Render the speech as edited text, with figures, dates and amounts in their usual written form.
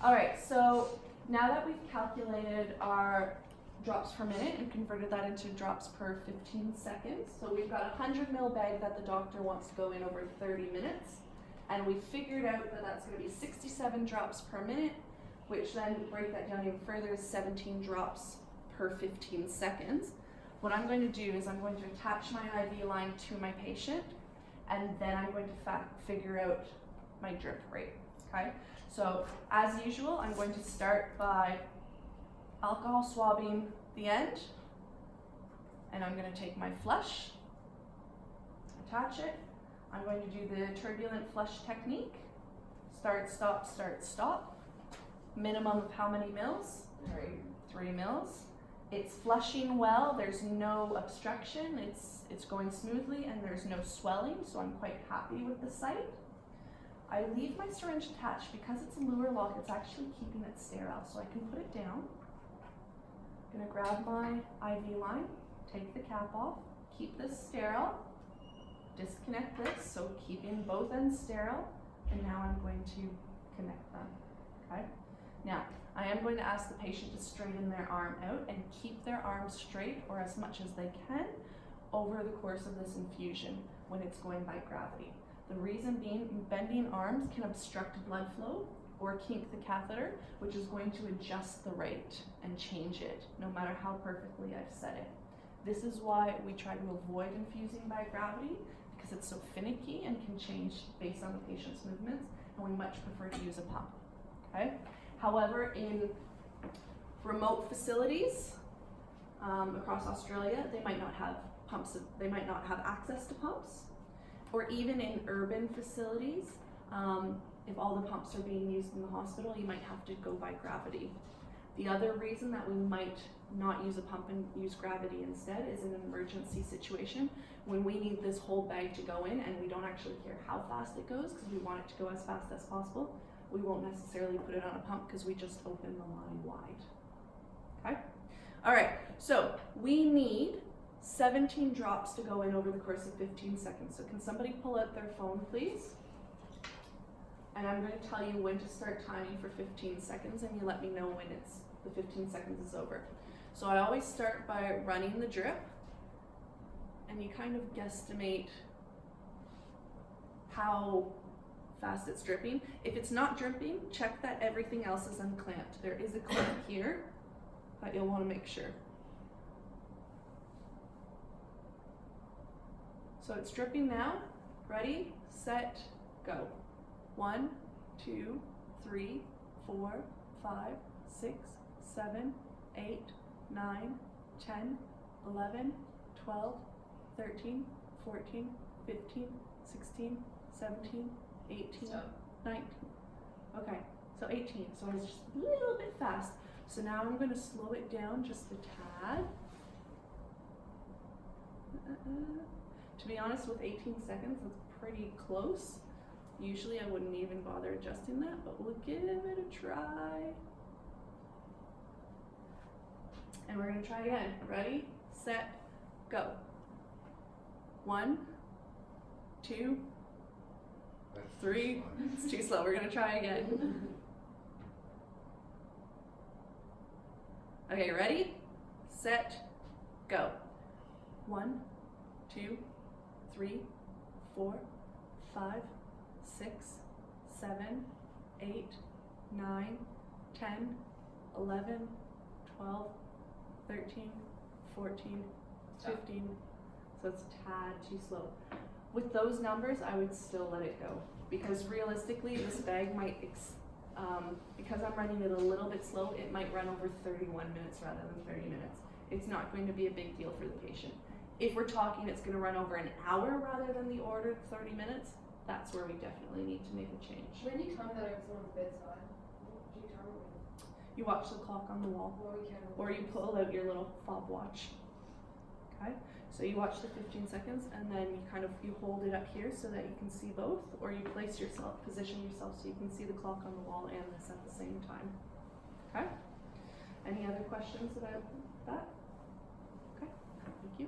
All right, so now that we've calculated our drops per minute and converted that into drops per 15 seconds, so we've got a 100 ml bag that the doctor wants to go in over 30 minutes, and we figured out that that's going to be 67 drops per minute, which then, to break that down even further, is 17 drops per 15 seconds. What I'm going to do is I'm going to attach my IV line to my patient, and then I'm going to figure out my drip rate, okay? So, as usual, I'm going to start by alcohol swabbing the end, and I'm going to take my flush, attach it. I'm going to do the turbulent flush technique, start, stop, minimum of how many mils? 3 mils. It's flushing well, there's no obstruction, it's going smoothly, and there's no swelling, so I'm quite happy with the site. I leave my syringe attached because it's a Luer lock, it's actually keeping it sterile, so I can put it down. I'm gonna grab my IV line, take the cap off, keep this sterile, disconnect this, so keeping both ends sterile, and now I'm going to connect them, okay? Now, I am going to ask the patient to straighten their arm out and keep their arm straight, or as much as they can, over the course of this infusion when it's going by gravity. The reason being, bending arms can obstruct blood flow or kink the catheter, which is going to adjust the rate and change it, no matter how perfectly I've set it. This is why we try to avoid infusing by gravity, because it's so finicky and can change based on the patient's movements, and we much prefer to use a pump, okay? However, in remote facilities across Australia, they might not have pumps, they might not have access to pumps, or even in urban facilities, if all the pumps are being used in the hospital, you might have to go by gravity. The other reason that we might not use a pump and use gravity instead is in an emergency situation when we need this whole bag to go in and we don't actually care how fast it goes because we want it to go as fast as possible. We won't necessarily put it on a pump because we just open the line wide. Okay? All right, so we need 17 drops to go in over the course of 15 seconds. So can somebody pull out their phone, please? And I'm going to tell you when to start timing for 15 seconds, and you let me know when the 15 seconds is over. So I always start by running the drip, and you kind of guesstimate how fast it's dripping. If it's not dripping, check that everything else is unclamped. There is a clamp here, but you'll want to make sure. So it's dripping now. Ready, set, go. 1, 2, 3, 4, 5, 6, 7, 8, 9, 10, 11, 12, 13, 14, 15, 16, 17, 18, 19. Okay, so 18. So I was just a little bit fast. So now I'm going to slow it down just a tad. To be honest, with 18 seconds, that's pretty close. Usually I wouldn't even bother adjusting that, but we'll give it a try. And we're going to try again. Ready, set, go. 1, 2, 3. It's too slow. We're going to try again. Okay, ready, set, go. 1, 2, 3, 4, 5, 6, 7, 8, 9, 10, 11, 12, 13, 14, 15. So it's a tad too slow. With those numbers, I would still let it go, because realistically, this bag might, because I'm running it a little bit slow, it might run over 31 minutes rather than 30 minutes. It's not going to be a big deal for the patient. If we're talking it's going to run over an hour rather than the ordered 30 minutes, that's where we definitely need to make a change. When you tell me that I was on the bedside, do you tell me? You watch the clock on the wall, or you pull out your little fob watch. Okay, so you watch the 15 seconds, and then you hold it up here so that you can see both, or you position yourself so you can see the clock on the wall and this at the same time. Okay. Any other questions about that? Okay. Thank you.